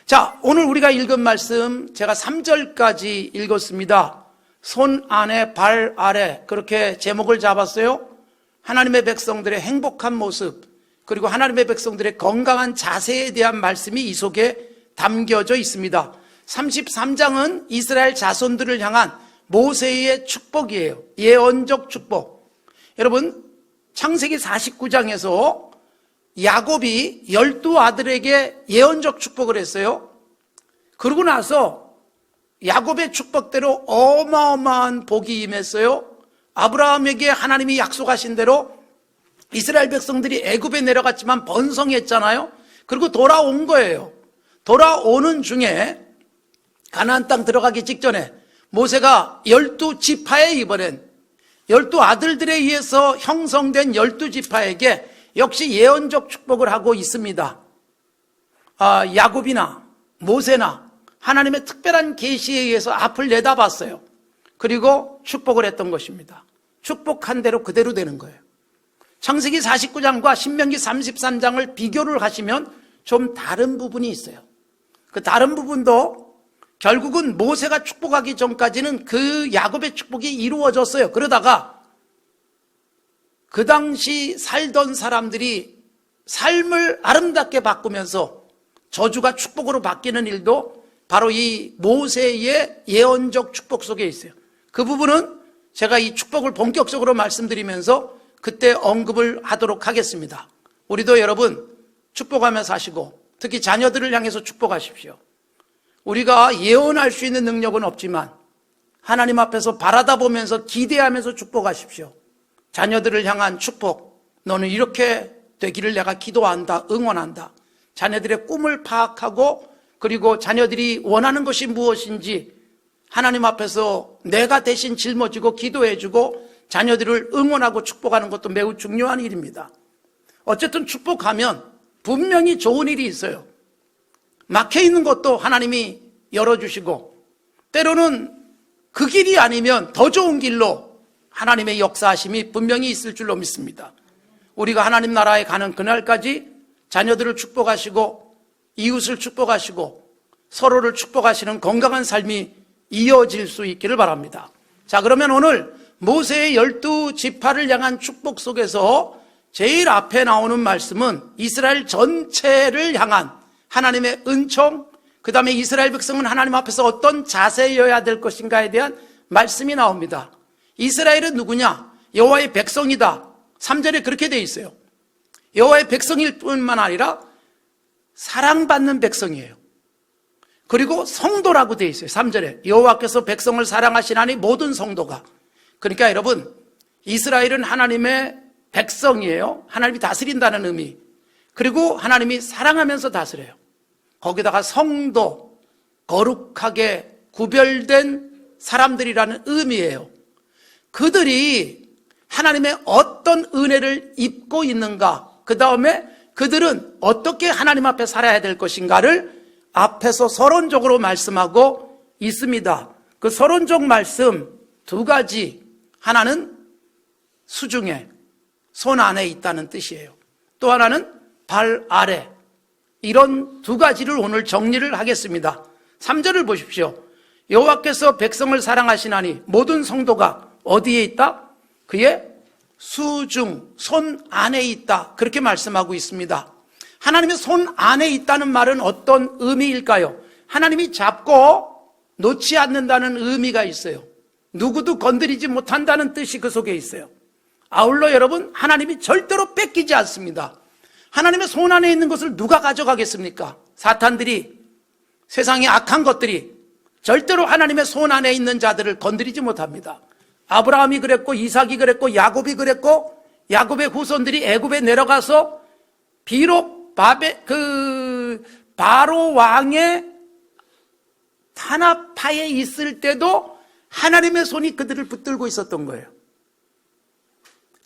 자, 오늘 우리가 읽은 말씀 제가 3절까지 읽었습니다. 손 안에 발 아래, 그렇게 제목을 잡았어요. 하나님의 백성들의 행복한 모습, 그리고 하나님의 백성들의 건강한 자세에 대한 말씀이 이 속에 담겨져 있습니다. 33장은 이스라엘 자손들을 향한 모세의 축복이에요. 예언적 축복. 여러분, 창세기 49장에서 야곱이 12아들에게 예언적 축복을 했어요. 그러고 나서 야곱의 축복대로 어마어마한 복이 임했어요. 아브라함에게 하나님이 약속하신 대로 이스라엘 백성들이 애굽에 내려갔지만 번성했잖아요. 그리고 돌아온 거예요. 돌아오는 중에 가나안 땅 들어가기 직전에 모세가 12지파에 이번엔 12아들들에 의해서 형성된 12지파에게 역시 예언적 축복을 하고 있습니다. 야곱이나 모세나 하나님의 특별한 계시에 의해서 앞을 내다봤어요. 그리고 축복을 했던 것입니다. 축복한 대로 그대로 되는 거예요. 창세기 49장과 신명기 33장을 비교를 하시면 좀 다른 부분이 있어요. 그 다른 부분도 결국은 모세가 축복하기 전까지는 그 야곱의 축복이 이루어졌어요. 그러다가 그 당시 살던 사람들이 삶을 아름답게 바꾸면서 저주가 축복으로 바뀌는 일도 바로 이 모세의 예언적 축복 속에 있어요. 그 부분은 제가 이 축복을 본격적으로 말씀드리면서 그때 언급을 하도록 하겠습니다. 우리도 여러분 축복하며 사시고 특히 자녀들을 향해서 축복하십시오. 우리가 예언할 수 있는 능력은 없지만 하나님 앞에서 바라다 보면서 기대하면서 축복하십시오. 자녀들을 향한 축복, 너는 이렇게 되기를 내가 기도한다, 응원한다. 자녀들의 꿈을 파악하고 그리고 자녀들이 원하는 것이 무엇인지 하나님 앞에서 내가 대신 짊어지고 기도해주고 자녀들을 응원하고 축복하는 것도 매우 중요한 일입니다. 어쨌든 축복하면 분명히 좋은 일이 있어요. 막혀있는 것도 하나님이 열어주시고 때로는 그 길이 아니면 더 좋은 길로 하나님의 역사하심이 분명히 있을 줄로 믿습니다. 우리가 하나님 나라에 가는 그날까지 자녀들을 축복하시고 이웃을 축복하시고 서로를 축복하시는 건강한 삶이 이어질 수 있기를 바랍니다. 자, 그러면 오늘 모세의 12지파를 향한 축복 속에서 제일 앞에 나오는 말씀은 이스라엘 전체를 향한 하나님의 은총, 그 다음에 이스라엘 백성은 하나님 앞에서 어떤 자세여야 될 것인가에 대한 말씀이 나옵니다. 이스라엘은 누구냐? 여호와의 백성이다. 3절에 그렇게 돼 있어요. 여호와의 백성일 뿐만 아니라 사랑받는 백성이에요. 그리고 성도라고 돼 있어요. 3절에 여호와께서 백성을 사랑하시나니 모든 성도가. 그러니까 여러분, 이스라엘은 하나님의 백성이에요. 하나님이 다스린다는 의미. 그리고 하나님이 사랑하면서 다스려요. 거기다가 성도, 거룩하게 구별된 사람들이라는 의미예요. 그들이 하나님의 어떤 은혜를 입고 있는가, 그 다음에 그들은 어떻게 하나님 앞에 살아야 될 것인가를 앞에서 서론적으로 말씀하고 있습니다. 그 서론적 말씀 두 가지, 하나는 수중에, 손 안에 있다는 뜻이에요. 또 하나는 발 아래. 이런 두 가지를 오늘 정리를 하겠습니다. 3절을 보십시오. 여호와께서 백성을 사랑하시나니 모든 성도가 어디에 있다? 그의 수중, 손 안에 있다. 그렇게 말씀하고 있습니다. 하나님의 손 안에 있다는 말은 어떤 의미일까요? 하나님이 잡고 놓지 않는다는 의미가 있어요. 누구도 건드리지 못한다는 뜻이 그 속에 있어요. 아울러 여러분, 하나님이 절대로 뺏기지 않습니다. 하나님의 손 안에 있는 것을 누가 가져가겠습니까? 사탄들이, 세상의 악한 것들이 절대로 하나님의 손 안에 있는 자들을 건드리지 못합니다. 아브라함이 그랬고, 이삭이 그랬고, 야곱이 그랬고, 야곱의 후손들이 애굽에 내려가서 비록 바로 왕의 탄압하에 있을 때도 하나님의 손이 그들을 붙들고 있었던 거예요.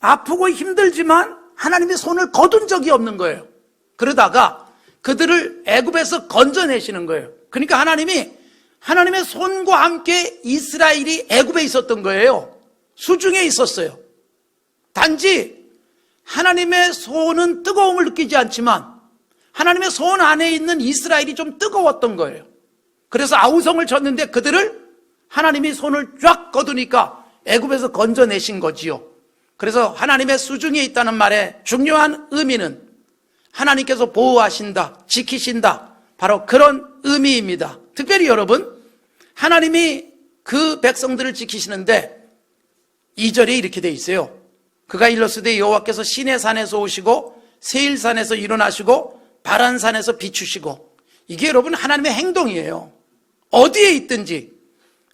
아프고 힘들지만 하나님의 손을 거둔 적이 없는 거예요. 그러다가 그들을 애굽에서 건져내시는 거예요. 그러니까 하나님이 하나님의 손과 함께 이스라엘이 애굽에 있었던 거예요. 수중에 있었어요. 단지 하나님의 손은 뜨거움을 느끼지 않지만 하나님의 손 안에 있는 이스라엘이 좀 뜨거웠던 거예요. 그래서 아우성을 쳤는데 그들을 하나님이 손을 쫙 거두니까 애굽에서 건져내신 거지요. 그래서 하나님의 수중에 있다는 말의 중요한 의미는 하나님께서 보호하신다, 지키신다, 바로 그런 의미입니다. 특별히 여러분, 하나님이 그 백성들을 지키시는데 2절에 이렇게 돼 있어요. 그가 일렀으되 여호와께서 시내산에서 오시고 세일산에서 일어나시고 바란산에서 비추시고, 이게 여러분 하나님의 행동이에요. 어디에 있든지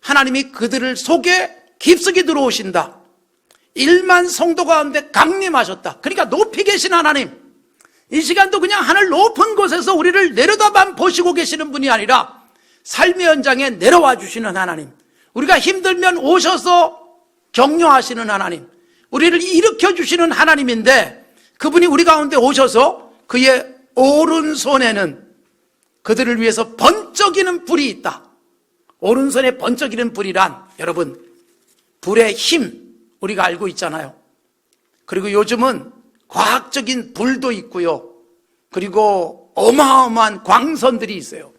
하나님이 그들을 속에 깊숙이 들어오신다. 1만 성도 가운데 강림하셨다. 그러니까 높이 계신 하나님, 이 시간도 그냥 하늘 높은 곳에서 우리를 내려다만 보시고 계시는 분이 아니라 삶의 현장에 내려와 주시는 하나님, 우리가 힘들면 오셔서 격려하시는 하나님, 우리를 일으켜 주시는 하나님인데, 그분이 우리 가운데 오셔서 그의 오른손에는 그들을 위해서 번쩍이는 불이 있다. 오른손에 번쩍이는 불이란, 여러분, 불의 힘 우리가 알고 있잖아요. 그리고 요즘은 과학적인 불도 있고요, 그리고 어마어마한 광선들이 있어요.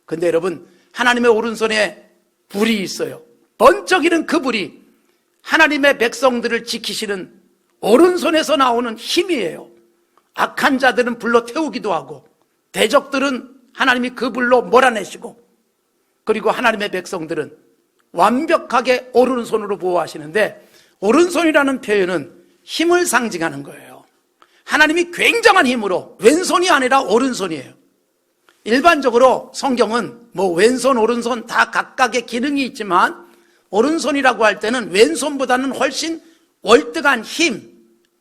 근데 여러분, 하나님의 오른손에 불이 있어요. 번쩍이는 그 불이 하나님의 백성들을 지키시는 오른손에서 나오는 힘이에요. 악한 자들은 불로 태우기도 하고, 대적들은 하나님이 그 불로 몰아내시고, 그리고 하나님의 백성들은 완벽하게 오른손으로 보호하시는데, 오른손이라는 표현은 힘을 상징하는 거예요. 하나님이 굉장한 힘으로, 왼손이 아니라 오른손이에요. 일반적으로 성경은 뭐 왼손 오른손 다 각각의 기능이 있지만, 오른손이라고 할 때는 왼손보다는 훨씬 월등한 힘,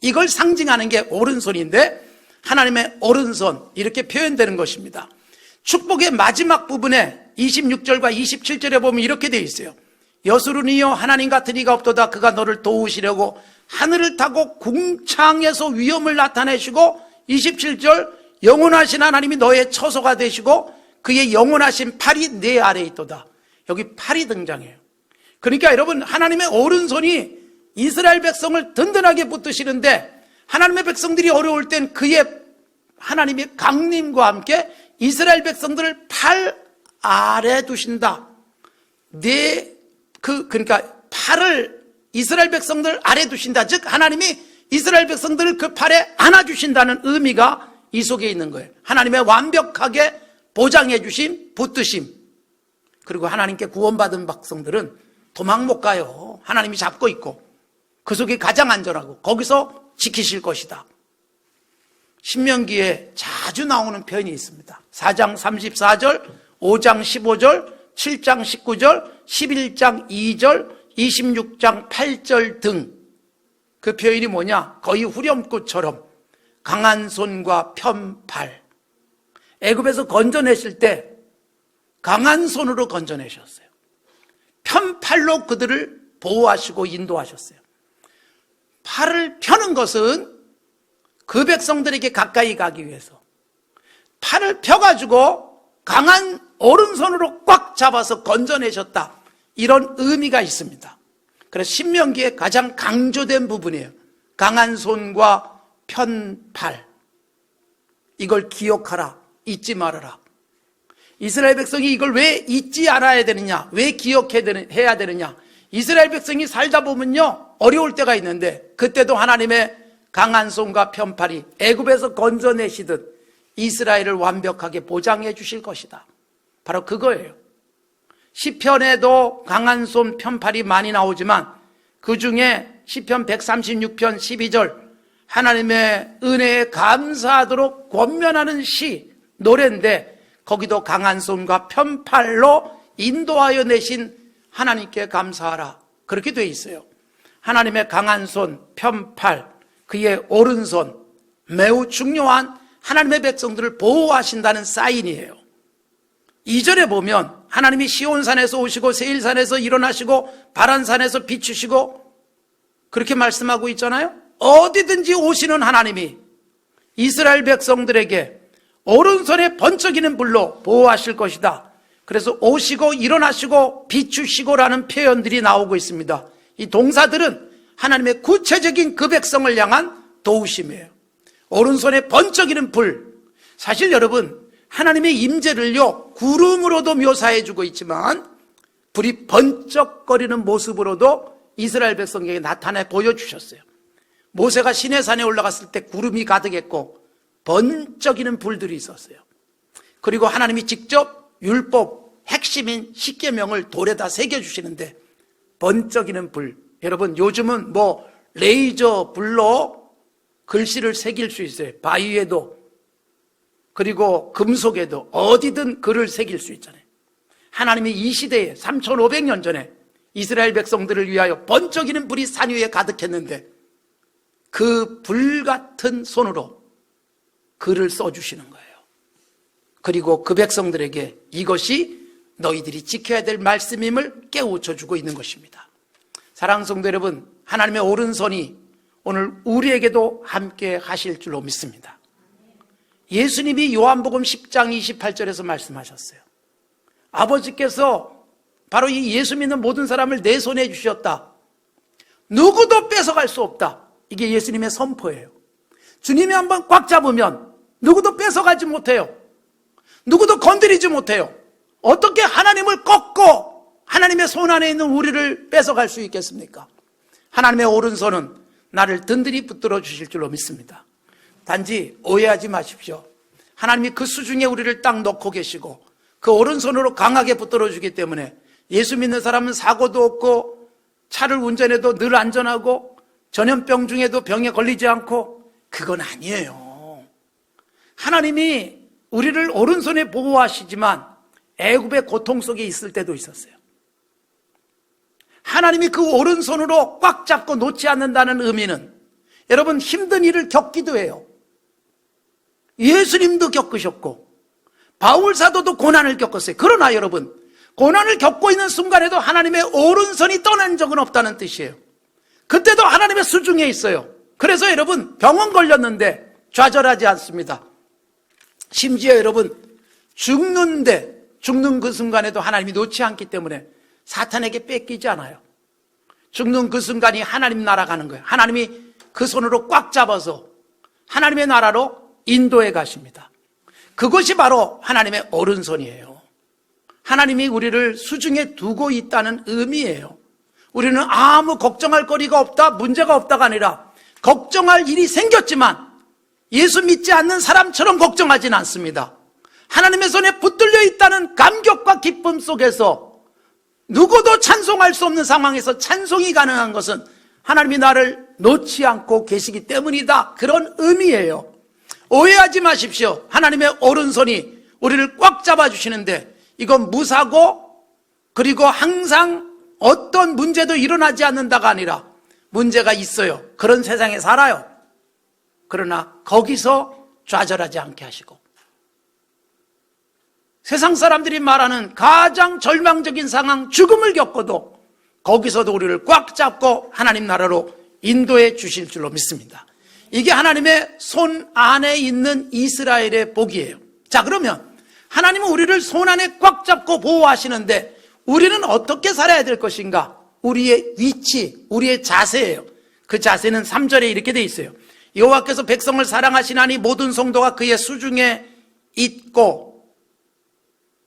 이걸 상징하는 게 오른손인데, 하나님의 오른손 이렇게 표현되는 것입니다. 축복의 마지막 부분에 26절과 27절에 보면 이렇게 되어 있어요. 여수르니여 하나님 같은 이가 없도다. 그가 너를 도우시려고 하늘을 타고 궁창에서 위엄을 나타내시고, 27절 영원하신 하나님이 너의 처소가 되시고 그의 영원하신 팔이 내 아래에 있도다. 여기 팔이 등장해요. 그러니까 여러분, 하나님의 오른손이 이스라엘 백성을 든든하게 붙드시는데, 하나님의 백성들이 어려울 땐 그의 하나님의 강림과 함께 이스라엘 백성들을 팔 아래 두신다. 그러니까 팔을 이스라엘 백성들 아래 두신다. 즉 하나님이 이스라엘 백성들을 그 팔에 안아주신다는 의미가 이 속에 있는 거예요. 하나님의 완벽하게 보장해 주심, 붙드심. 그리고 하나님께 구원받은 백성들은 도망 못 가요. 하나님이 잡고 있고 그 속이 가장 안전하고 거기서 지키실 것이다. 신명기에 자주 나오는 표현이 있습니다. 4장 34절, 5장 15절, 7장 19절, 11장 2절, 26장 8절 등. 그 표현이 뭐냐? 거의 후렴구처럼 강한 손과 편팔. 애굽에서 건져내실 때 강한 손으로 건져내셨어요. 편팔로 그들을 보호하시고 인도하셨어요. 팔을 펴는 것은 그 백성들에게 가까이 가기 위해서, 팔을 펴가지고 강한 오른손으로 꽉 잡아서 건져내셨다, 이런 의미가 있습니다. 그래서 신명기에 가장 강조된 부분이에요. 강한 손과 편팔. 이걸 기억하라, 잊지 말아라. 이스라엘 백성이 이걸 왜 잊지 않아야 되느냐, 왜 기억해야 되느냐. 이스라엘 백성이 살다 보면요, 어려울 때가 있는데 그때도 하나님의 강한 손과 편팔이 애굽에서 건져내시듯 이스라엘을 완벽하게 보장해 주실 것이다. 바로 그거예요. 시편에도 강한 손, 편팔이 많이 나오지만 그 중에 시편 136편 12절, 하나님의 은혜에 감사하도록 권면하는 시, 노래인데 거기도 강한 손과 편팔로 인도하여 내신 하나님께 감사하라, 그렇게 돼 있어요. 하나님의 강한 손, 편팔, 그의 오른손, 매우 중요한 하나님의 백성들을 보호하신다는 사인이에요. 2절에 보면 하나님이 시온산에서 오시고 세일산에서 일어나시고 바란산에서 비추시고 그렇게 말씀하고 있잖아요. 어디든지 오시는 하나님이 이스라엘 백성들에게 오른손에 번쩍이는 불로 보호하실 것이다. 그래서 오시고 일어나시고 비추시고라는 표현들이 나오고 있습니다. 이 동사들은 하나님의 구체적인 그 백성을 향한 도우심이에요. 오른손에 번쩍이는 불, 사실 여러분, 하나님의 임재를요 구름으로도 묘사해 주고 있지만 불이 번쩍거리는 모습으로도 이스라엘 백성에게 나타내 보여주셨어요. 모세가 시내산에 올라갔을 때 구름이 가득했고 번쩍이는 불들이 있었어요. 그리고 하나님이 직접 율법 핵심인 십계명을 돌에다 새겨주시는데 번쩍이는 불, 여러분 요즘은 뭐 레이저 불로 글씨를 새길 수 있어요. 바위에도 그리고 금속에도 어디든 글을 새길 수 있잖아요. 하나님이 이 시대에 3500년 전에 이스라엘 백성들을 위하여 번쩍이는 불이 산 위에 가득했는데 그 불같은 손으로 글을 써주시는 거예요. 그리고 그 백성들에게 이것이 너희들이 지켜야 될 말씀임을 깨우쳐주고 있는 것입니다. 사랑하는 성도 여러분, 하나님의 오른손이 오늘 우리에게도 함께 하실 줄로 믿습니다. 예수님이 요한복음 10장 28절에서 말씀하셨어요. 아버지께서 바로 이 예수 믿는 모든 사람을 내 손에 주셨다. 누구도 뺏어갈 수 없다. 이게 예수님의 선포예요. 주님이 한번 꽉 잡으면 누구도 뺏어가지 못해요. 누구도 건드리지 못해요. 어떻게 하나님을 꺾고 하나님의 손 안에 있는 우리를 뺏어갈 수 있겠습니까? 하나님의 오른손은 나를 든든히 붙들어 주실 줄로 믿습니다. 단지 오해하지 마십시오. 하나님이 그 수중에 우리를 딱 놓고 계시고 그 오른손으로 강하게 붙들어 주기 때문에 예수 믿는 사람은 사고도 없고 차를 운전해도 늘 안전하고 전염병 중에도 병에 걸리지 않고, 그건 아니에요. 하나님이 우리를 오른손에 보호하시지만 애굽의 고통 속에 있을 때도 있었어요. 하나님이 그 오른손으로 꽉 잡고 놓지 않는다는 의미는 여러분 힘든 일을 겪기도 해요. 예수님도 겪으셨고 바울 사도도 고난을 겪었어요. 그러나 여러분, 고난을 겪고 있는 순간에도 하나님의 오른손이 떠난 적은 없다는 뜻이에요. 그때도 하나님의 수중에 있어요. 그래서 여러분 병원 걸렸는데 좌절하지 않습니다. 심지어 여러분 죽는 그 순간에도 하나님이 놓지 않기 때문에 사탄에게 뺏기지 않아요. 죽는 그 순간이 하나님 나라 가는 거예요. 하나님이 그 손으로 꽉 잡아서 하나님의 나라로 인도해 가십니다. 그것이 바로 하나님의 오른손이에요. 하나님이 우리를 수중에 두고 있다는 의미예요. 우리는 아무 걱정할 거리가 없다, 문제가 없다가 아니라 걱정할 일이 생겼지만 예수 믿지 않는 사람처럼 걱정하진 않습니다. 하나님의 손에 붙들려 있다는 감격과 기쁨 속에서 누구도 찬송할 수 없는 상황에서 찬송이 가능한 것은 하나님이 나를 놓지 않고 계시기 때문이다. 그런 의미예요. 오해하지 마십시오. 하나님의 오른손이 우리를 꽉 잡아주시는데 이건 무사고 그리고 항상 어떤 문제도 일어나지 않는다가 아니라 문제가 있어요. 그런 세상에 살아요. 그러나 거기서 좌절하지 않게 하시고 세상 사람들이 말하는 가장 절망적인 상황, 죽음을 겪어도 거기서도 우리를 꽉 잡고 하나님 나라로 인도해 주실 줄로 믿습니다. 이게 하나님의 손 안에 있는 이스라엘의 복이에요. 자, 그러면 하나님은 우리를 손 안에 꽉 잡고 보호하시는데 우리는 어떻게 살아야 될 것인가? 우리의 위치, 우리의 자세예요. 그 자세는 3절에 이렇게 돼 있어요. 여호와께서 백성을 사랑하시나니 모든 성도가 그의 수중에 있고,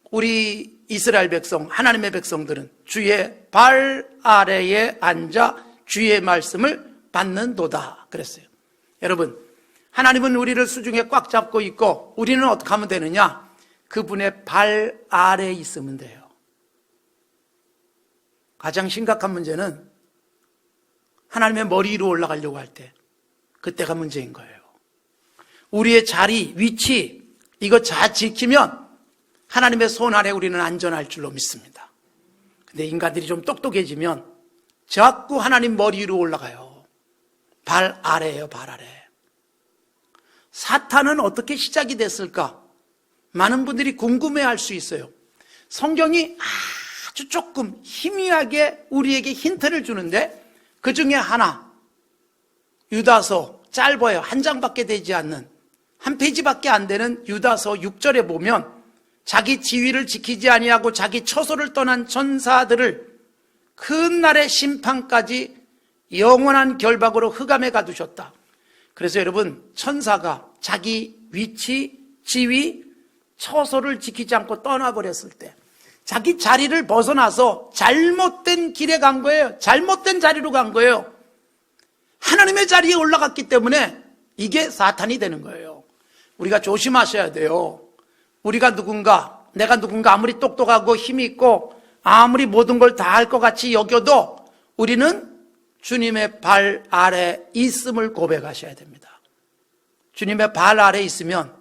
우리 이스라엘 백성, 하나님의 백성들은 주의 발 아래에 앉아 주의 말씀을 받는도다 그랬어요. 여러분, 하나님은 우리를 수중에 꽉 잡고 있고 우리는 어떻게 하면 되느냐? 그분의 발 아래에 있으면 돼요. 가장 심각한 문제는 하나님의 머리 위로 올라가려고 할 때, 그때가 문제인 거예요. 우리의 자리, 위치, 이거 잘 지키면 하나님의 손 아래 우리는 안전할 줄로 믿습니다. 근데 인간들이 좀 똑똑해지면 자꾸 하나님 머리 위로 올라가요. 발 아래예요, 발 아래. 사탄은 어떻게 시작이 됐을까? 많은 분들이 궁금해할 수 있어요. 성경이 아주 조금 희미하게 우리에게 힌트를 주는데 그 중에 하나, 유다서, 짧아요. 한 장밖에 되지 않는, 한 페이지밖에 안 되는 유다서 6절에 보면 자기 지위를 지키지 아니하고 자기 처소를 떠난 천사들을 큰 날의 심판까지 영원한 결박으로 흑암에 가두셨다. 그래서 여러분, 천사가 자기 위치, 지위, 처소를 지키지 않고 떠나버렸을 때 자기 자리를 벗어나서 잘못된 길에 간 거예요. 잘못된 자리로 간 거예요. 하나님의 자리에 올라갔기 때문에 이게 사탄이 되는 거예요. 우리가 조심하셔야 돼요. 우리가 누군가, 내가 누군가 아무리 똑똑하고 힘이 있고 아무리 모든 걸 다 할 것 같이 여겨도 우리는 주님의 발 아래 있음을 고백하셔야 됩니다. 주님의 발 아래 있으면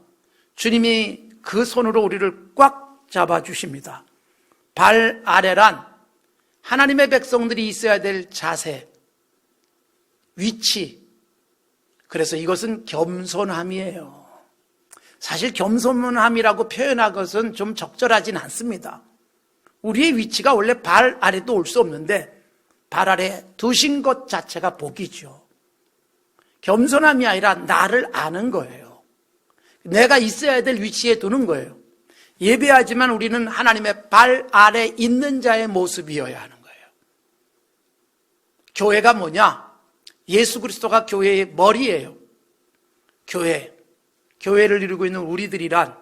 주님이 그 손으로 우리를 꽉 잡아주십니다. 발 아래란 하나님의 백성들이 있어야 될 자세, 위치. 그래서 이것은 겸손함이에요. 사실 겸손함이라고 표현한 것은 좀 적절하진 않습니다. 우리의 위치가 원래 발 아래도 올 수 없는데 발 아래 두신 것 자체가 복이죠. 겸손함이 아니라 나를 아는 거예요. 내가 있어야 될 위치에 두는 거예요. 예배하지만 우리는 하나님의 발 아래 있는 자의 모습이어야 하는 거예요. 교회가 뭐냐? 예수 그리스도가 교회의 머리예요. 교회를 이루고 있는 우리들이란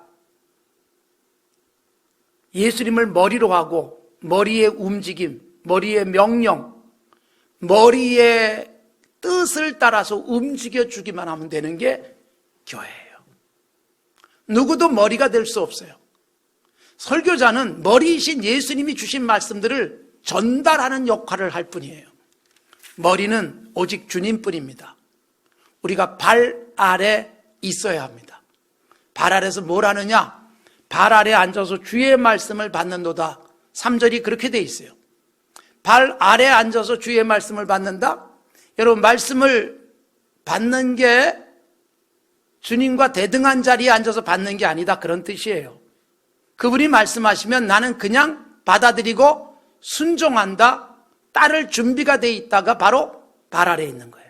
예수님을 머리로 하고 머리의 움직임, 머리의 명령, 머리의 뜻을 따라서 움직여주기만 하면 되는 게 교회예요. 누구도 머리가 될 수 없어요. 설교자는 머리이신 예수님이 주신 말씀들을 전달하는 역할을 할 뿐이에요. 머리는 오직 주님뿐입니다. 우리가 발 아래 있어야 합니다. 발 아래에서 뭘 하느냐? 발 아래 앉아서 주의 말씀을 받는도다. 3절이 그렇게 돼 있어요. 발 아래 앉아서 주의 말씀을 받는다? 여러분, 말씀을 받는 게 주님과 대등한 자리에 앉아서 받는 게 아니다, 그런 뜻이에요. 그분이 말씀하시면 나는 그냥 받아들이고 순종한다, 따를 준비가 돼 있다가 바로 발 아래에 있는 거예요.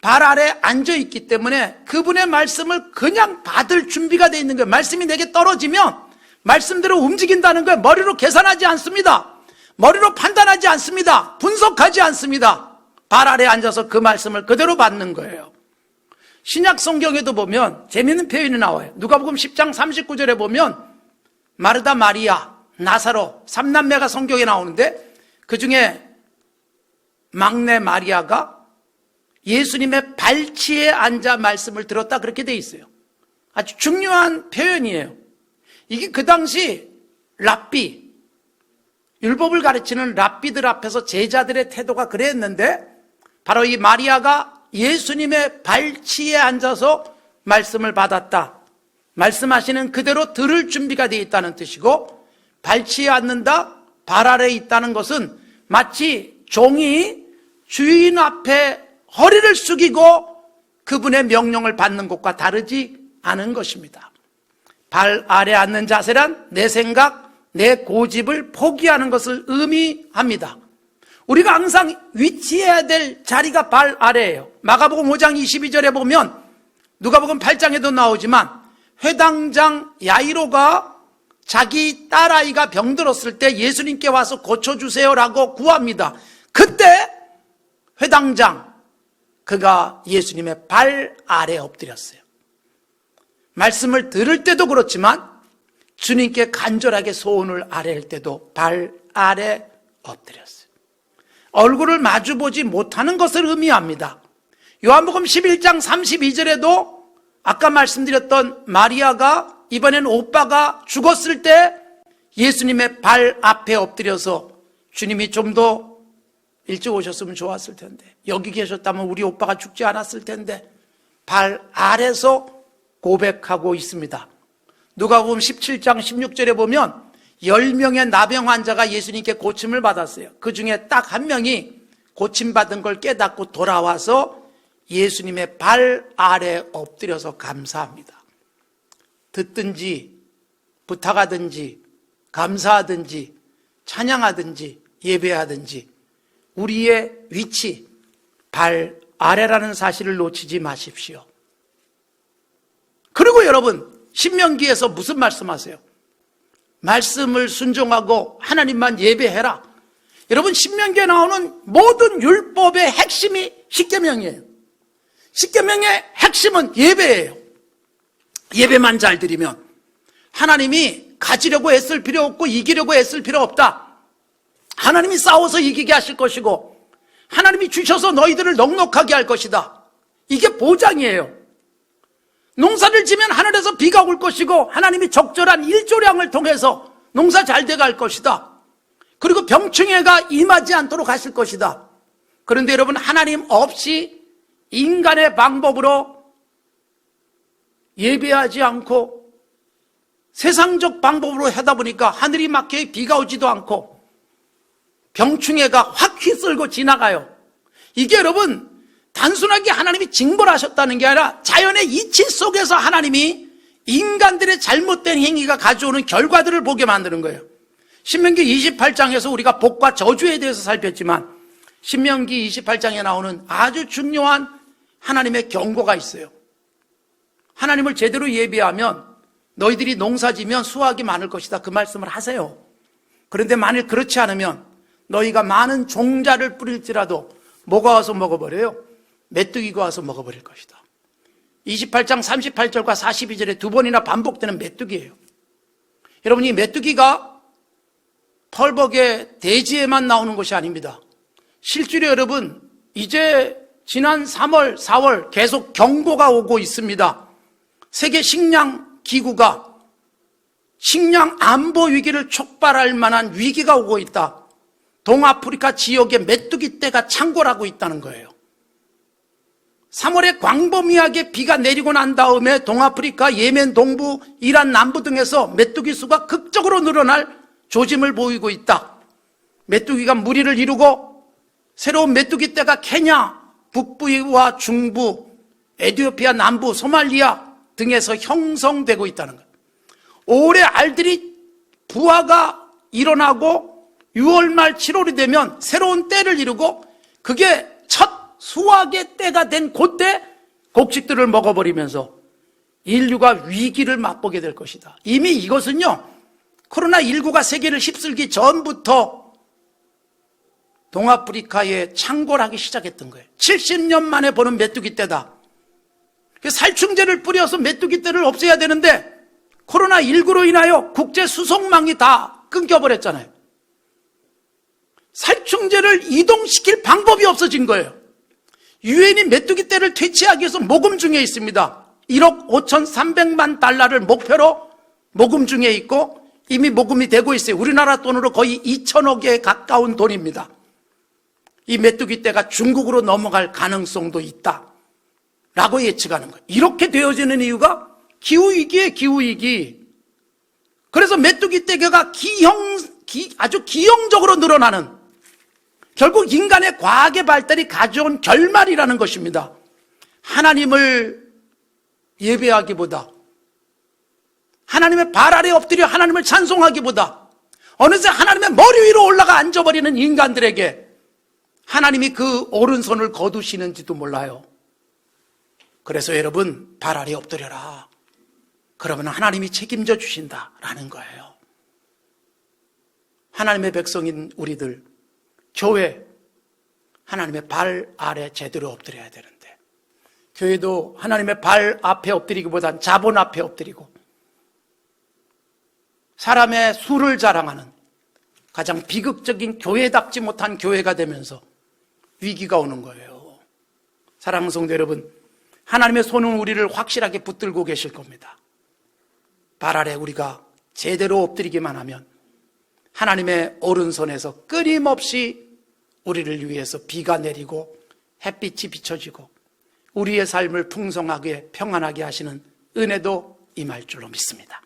발 아래에 앉아있기 때문에 그분의 말씀을 그냥 받을 준비가 돼 있는 거예요. 말씀이 내게 떨어지면 말씀대로 움직인다는 거예요. 머리로 계산하지 않습니다. 머리로 판단하지 않습니다. 분석하지 않습니다. 발 아래에 앉아서 그 말씀을 그대로 받는 거예요. 신약 성경에도 보면 재미있는 표현이 나와요. 누가복음 10장 39절에 보면 마르다, 마리아, 나사로 3남매가 성경에 나오는데 그 중에 막내 마리아가 예수님의 발치에 앉아 말씀을 들었다, 그렇게 돼 있어요. 아주 중요한 표현이에요. 이게 그 당시 랍비, 율법을 가르치는 랍비들 앞에서 제자들의 태도가 그랬는데 바로 이 마리아가 예수님의 발치에 앉아서 말씀을 받았다. 말씀하시는 그대로 들을 준비가 되어 있다는 뜻이고, 발치에 앉는다, 발 아래에 있다는 것은 마치 종이 주인 앞에 허리를 숙이고 그분의 명령을 받는 것과 다르지 않은 것입니다. 발 아래에 앉는 자세란 내 생각, 내 고집을 포기하는 것을 의미합니다. 우리가 항상 위치해야 될 자리가 발 아래예요. 마가복음 5장 22절에 보면, 누가복음 8장에도 나오지만 회당장 야이로가 자기 딸아이가 병들었을 때 예수님께 와서 고쳐주세요라고 구합니다. 그때 회당장, 그가 예수님의 발 아래에 엎드렸어요. 말씀을 들을 때도 그렇지만 주님께 간절하게 소원을 아뢰을 때도 발 아래 엎드렸어요. 얼굴을 마주보지 못하는 것을 의미합니다. 요한복음 11장 32절에도 아까 말씀드렸던 마리아가 이번엔 오빠가 죽었을 때 예수님의 발 앞에 엎드려서 주님이 좀 더 일찍 오셨으면 좋았을 텐데, 여기 계셨다면 우리 오빠가 죽지 않았을 텐데, 발 아래서 고백하고 있습니다. 누가복음 17장 16절에 보면 10명의 나병 환자가 예수님께 고침을 받았어요. 그 중에 딱 한 명이 고침받은 걸 깨닫고 돌아와서 예수님의 발 아래 엎드려서 감사합니다. 듣든지 부탁하든지 감사하든지 찬양하든지 예배하든지 우리의 위치, 발 아래라는 사실을 놓치지 마십시오. 그리고 여러분, 신명기에서 무슨 말씀하세요? 말씀을 순종하고 하나님만 예배해라. 여러분, 신명기에 나오는 모든 율법의 핵심이 십계명이에요. 십계명의 핵심은 예배예요. 예배만 잘 드리면 하나님이 가지려고 애쓸 필요 없고 이기려고 애쓸 필요 없다. 하나님이 싸워서 이기게 하실 것이고 하나님이 주셔서 너희들을 넉넉하게 할 것이다. 이게 보장이에요. 농사를 지면 하늘에서 비가 올 것이고 하나님이 적절한 일조량을 통해서 농사 잘 돼갈 것이다. 그리고 병충해가 임하지 않도록 하실 것이다. 그런데 여러분, 하나님 없이 인간의 방법으로 예배하지 않고 세상적 방법으로 하다 보니까 하늘이 막혀 비가 오지도 않고 병충해가 확 휘쓸고 지나가요. 이게 여러분, 단순하게 하나님이 징벌하셨다는 게 아니라 자연의 이치 속에서 하나님이 인간들의 잘못된 행위가 가져오는 결과들을 보게 만드는 거예요. 신명기 28장에서 우리가 복과 저주에 대해서 살폈지만 신명기 28장에 나오는 아주 중요한 하나님의 경고가 있어요. 하나님을 제대로 예배하면 너희들이 농사지면 수확이 많을 것이다, 그 말씀을 하세요. 그런데 만일 그렇지 않으면 너희가 많은 종자를 뿌릴지라도 뭐가 와서 먹어버려요? 메뚜기가 와서 먹어버릴 것이다. 28장 38절과 42절에 두 번이나 반복되는 메뚜기예요. 여러분, 이 메뚜기가 펄벅의 대지에만 나오는 것이 아닙니다. 실제로 여러분, 이제 지난 3월, 4월 계속 경고가 오고 있습니다. 세계 식량 기구가 식량 안보 위기를 촉발할 만한 위기가 오고 있다. 동아프리카 지역에 메뚜기 떼가 창궐하고 있다는 거예요. 3월에 광범위하게 비가 내리고 난 다음에 동아프리카, 예멘 동부, 이란 남부 등에서 메뚜기 수가 극적으로 늘어날 조짐을 보이고 있다. 메뚜기가 무리를 이루고 새로운 메뚜기 떼가 케냐, 북부와 중부, 에티오피아 남부, 소말리아 등에서 형성되고 있다는 거예요. 올해 알들이 부화가 일어나고 6월 말 7월이 되면 새로운 때를 이루고 그게 첫 수확의 때가 된 그때 곡식들을 먹어버리면서 인류가 위기를 맛보게 될 것이다. 이미 이것은요, 코로나19가 세계를 휩쓸기 전부터 동아프리카에 창궐하기 시작했던 거예요. 70년 만에 보는 메뚜기 떼다. 살충제를 뿌려서 메뚜기 떼를 없애야 되는데 코로나19로 인하여 국제 수송망이 다 끊겨버렸잖아요. 살충제를 이동시킬 방법이 없어진 거예요. 유엔이 메뚜기 떼를 퇴치하기 위해서 모금 중에 있습니다. 1억 5,300만 달러를 목표로 모금 중에 있고 이미 모금이 되고 있어요. 우리나라 돈으로 거의 2천억에 가까운 돈입니다. 이 메뚜기 떼가 중국으로 넘어갈 가능성도 있다 라고 예측하는 거예요. 이렇게 되어지는 이유가 기후위기에 기후위기. 그래서 메뚜기 떼가 아주 기형적으로 늘어나는, 결국 인간의 과학의 발달이 가져온 결말이라는 것입니다. 하나님을 예배하기보다, 하나님의 발 아래 엎드려 하나님을 찬송하기보다 어느새 하나님의 머리 위로 올라가 앉아버리는 인간들에게 하나님이 그 오른손을 거두시는지도 몰라요. 그래서 여러분, 발 아래 엎드려라. 그러면 하나님이 책임져 주신다라는 거예요. 하나님의 백성인 우리들, 교회, 하나님의 발 아래 제대로 엎드려야 되는데 교회도 하나님의 발 앞에 엎드리기보단 자본 앞에 엎드리고 사람의 수를 자랑하는 가장 비극적인 교회답지 못한 교회가 되면서 위기가 오는 거예요. 사랑하는 성도 여러분, 하나님의 손은 우리를 확실하게 붙들고 계실 겁니다. 발 아래 우리가 제대로 엎드리기만 하면 하나님의 오른손에서 끊임없이 우리를 위해서 비가 내리고 햇빛이 비춰지고 우리의 삶을 풍성하게 평안하게 하시는 은혜도 임할 줄로 믿습니다.